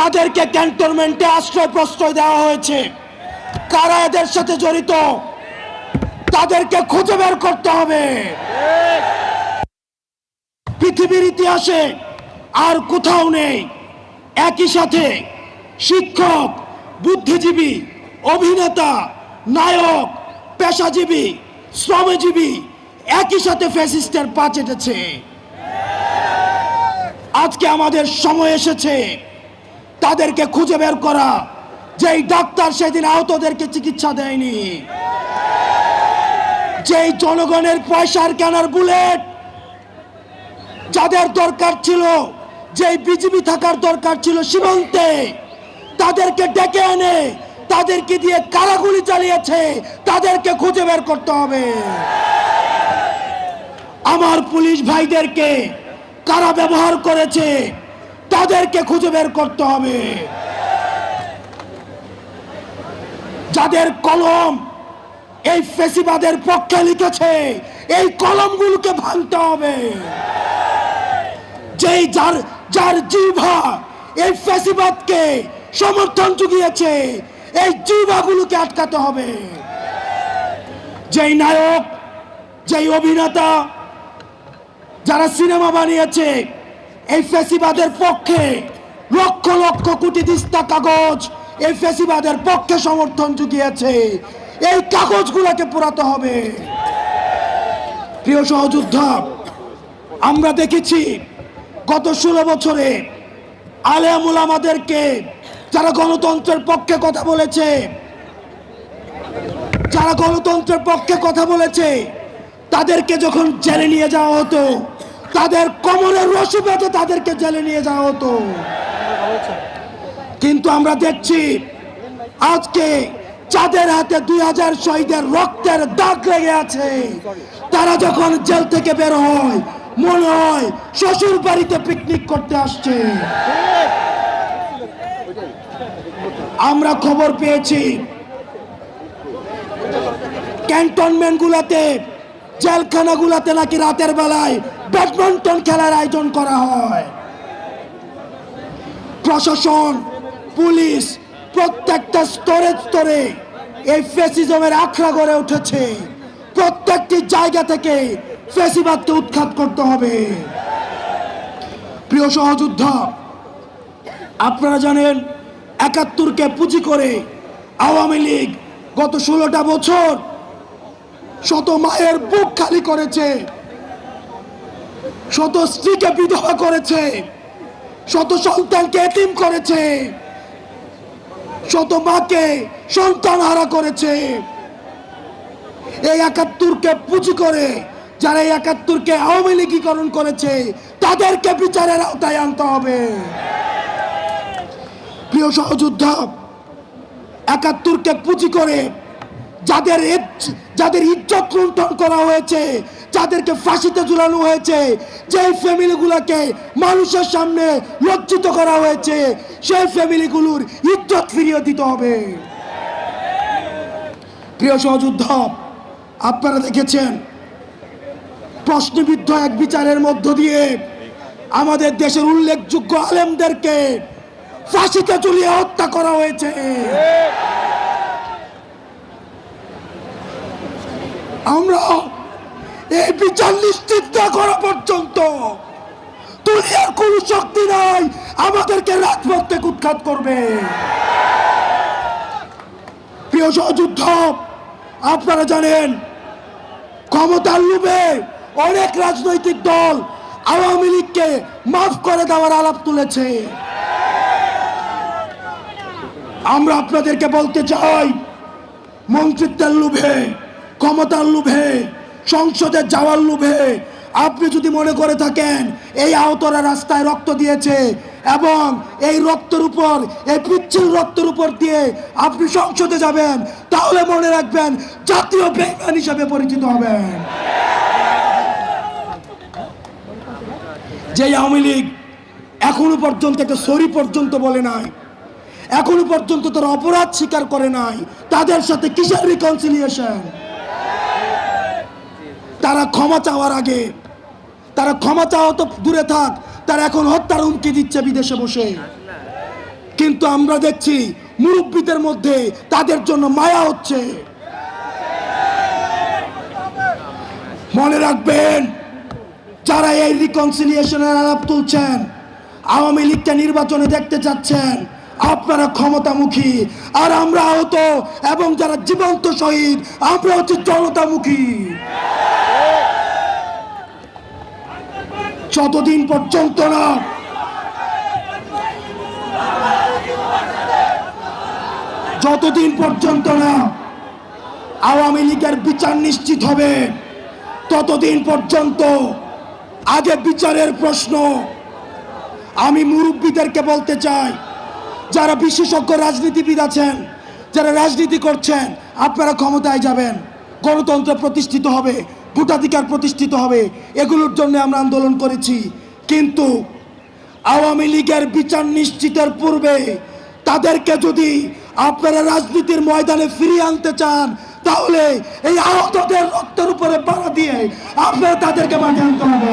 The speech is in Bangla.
তাদেরকে ক্যান্টনমেন্টে আশ্রয় প্রশ্রয় দেওয়া হয়েছে। কারা এদের সাথে জড়িত তাদেরকে খুঁজে বের করতে হবে। পৃথিবীর ইতিহাসে আর কোথাও নেই একই সাথে শিক্ষক, বুদ্ধিজীবী, অভিনেতা, নায়ক, পেশাজীবী, শ্রমজীবী একই সাথে ফ্যাসিস্টের পা চেটেছে। আজকে আমাদের সময় এসেছে তাদেরকে খুঁজে বের করা। যেই ডাক্তার সেদিন আহতদেরকে চিকিৎসা দেয়নি, যেই জনগণের পয়সার কেনার বুলেট যাদের দরকার ছিল, যেই বিজিবি থাকার দরকার ছিল সীমান্তে, তাদেরকে ডেকে এনে তাদেরকে দিয়ে কারাগুলি চালিয়েছে, তাদেরকে খুঁজে বের করতে হবে। আমার পুলিশ ভাইদেরকে কারা ব্যবহার করেছে তাদেরকে খুঁজে বের করতে হবে। যাদের কলম এই ফ্যাসিবাদের পক্ষে লিখেছে এই কলমগুলোকে ভাঙতে হবে। যেই যার জিহ্বা এই ফ্যাসিবাদকে সমর্থন জুগিয়েছে এই জিহ্বাগুলোকে আটকাতে হবে। যেই নায়ক, যেই অভিনেতা, যারা সিনেমা বানিয়েছে এই ফ্যাসিবাদের পক্ষে, লক্ষ লক্ষ কোটি দিস্তা কাগজ এই ফ্যাসিবাদের পক্ষে সমর্থন জুগিয়েছে, এই কাগজগুলোকে পোড়াতে হবে। প্রিয় সহযোদ্ধা, আমরা দেখেছি গত 16 বছরে আলেম উলামাদেরকে যারা গণতন্ত্রের পক্ষে কথা বলেছে, তাদেরকে যখন জেলে নিয়ে যাওয়া হতো, তাদের কোমরের রশি বেঁধে তাদেরকে জেলে নিয়ে যাওয়া হতো। কিন্তু আমরা দেখছি আজকে যাদের হাতে 2000 শহীদের রক্তের দাগ লেগে আছে, তারা যখন জেল থেকে বের হয় মনে হয় শ্বশুর বাড়িতে পিকনিক করতে আসছে। আমরা খবর পেয়েছি ক্যান্টনমেন্ট গুলাতে, জেলখানা গুলাতে নাকি রাতের বেলায় ব্যাডমিন্টন খেলার আয়োজন করা হয়। প্রশাসন, পুলিশ প্রত্যেকটা স্তরে স্তরে এই ফ্যাসিজমের আখড়া গড়ে উঠেছে। প্রত্যেকটি জায়গা থেকে ফ্যাসিবাদকে উৎখাত করতে হবে। প্রিয় সহযোদ্ধা, আপনারা জানেন 71কে পুঁজি করে আওয়ামী লীগ গত 16টা বছর শত মায়ের বুক খালি করেছে, শত স্ত্রীকে বিধবা করেছে, শত সন্তানকে এতিম করেছে, শত মাকে সন্তান হারা করেছে। এই 71কে পুঁজি করে যারা এই 71কে আওয়ামী লীগীকরণ করেছে তাদেরকে বিচারের আওতায় আনতে হবে। প্রিয় সহযোদ্ধা, 71কে পুঁজি করে যাদের ইজ্জত লুণ্ঠন করা হয়েছে, যাদেরকে ফাঁসিতে ঝুলানো হয়েছে, যে ফ্যামিলিগুলোকে মানুষের সামনে লজ্জিত করা হয়েছে, সেই ফ্যামিলিগুলোর ইজ্জত ফিরিয়ে দিতে হবে। প্রিয় সহযোদ্ধা, আপনারা দেখেছেন প্রশ্নবিদ্ধ এক বিচারের মধ্য দিয়ে আমাদের দেশের উল্লেখযোগ্য আলেমদেরকে ফাঁসিতে ঝুলিয়ে হত্যা করা হয়েছে। আমরা এই বিচার নিশ্চিত না করা পর্যন্ত দুনিয়ার কোন শক্তি নাই আমাদেরকে রাজপথ থেকে উৎখাত করবে। প্রিয় সহযোদ্ধা, আপনারা জানেন ক্ষমতার লোভে অনেক রাজনৈতিক দল আওয়ামী লীগকে মাফ করে দেওয়ার আলাপ তুলেছে। আমরা আপনাদেরকে বলতে চাই, মন্ত্রিত্বের লোভে, ক্ষমতার লোভে, সংসদে যাওয়ার লোভে আপনি যদি মনে করে থাকেন এই আহতরা রাস্তায় রক্ত দিয়েছে এবং এই রক্তের উপর, এই পিচ্ছিল রক্তের উপর দিয়ে আপনি সংসদে যাবেন, তাহলে মনে রাখবেন জাতীয় বেঈমান হিসেবে পরিচিত হবেন। যে আওয়ামী লীগ এখনো পর্যন্ত একটা সরি পর্যন্ত বলে নাই, এখনো পর্যন্ত তারা অপরাধ স্বীকার করে নাই, তাদের সাথে কিসের রিকনসিলিয়েশন? তারা ক্ষমা চাওয়ার আগে, তারা ক্ষমা চাওয়া তো দূরে থাক, তারা এখন হত্যার হুমকি দিচ্ছে বিদেশে বসে। কিন্তু আমরা দেখছি মুরব্বীদের মধ্যে তাদের জন্য মায়া হচ্ছে। মনে রাখবেন, যারা এই রিকনসিলিয়েশনের আলাপ তুলছেন, আওয়ামী লীগকে নির্বাচনে দেখতে চাচ্ছেন, আপনারা ক্ষমতামুখী, আর আমরা আহত এবং যারা জীবন্ত শহীদ আমরা হচ্ছে জনতামুখী। যতদিন পর্যন্ত না আওয়ামী লীগের বিচার নিশ্চিত হবে, ততদিন পর্যন্ত আগে বিচারের প্রশ্ন। আমি মুরব্বীদেরকে বলতে চাই, যারা বিশেষজ্ঞ রাজনীতিবিদ আছেন, যারা রাজনীতি করছেন, আপনারা ক্ষমতায় যাবেন, গণতন্ত্র প্রতিষ্ঠিত হবে, ভোটাধিকার প্রতিষ্ঠিত হবে, এগুলোর জন্য আমরা আন্দোলন করেছি। কিন্তু আওয়ামী লীগের বিচার নিশ্চিতের পূর্বে তাদেরকে যদি আপনারা রাজনীতির ময়দানে ফিরিয়ে আনতে চান, তাহলে এই আহতদের রক্তের উপরে পাড়া দিয়ে আপনারা তাদেরকে মাঠে আনতে হবে।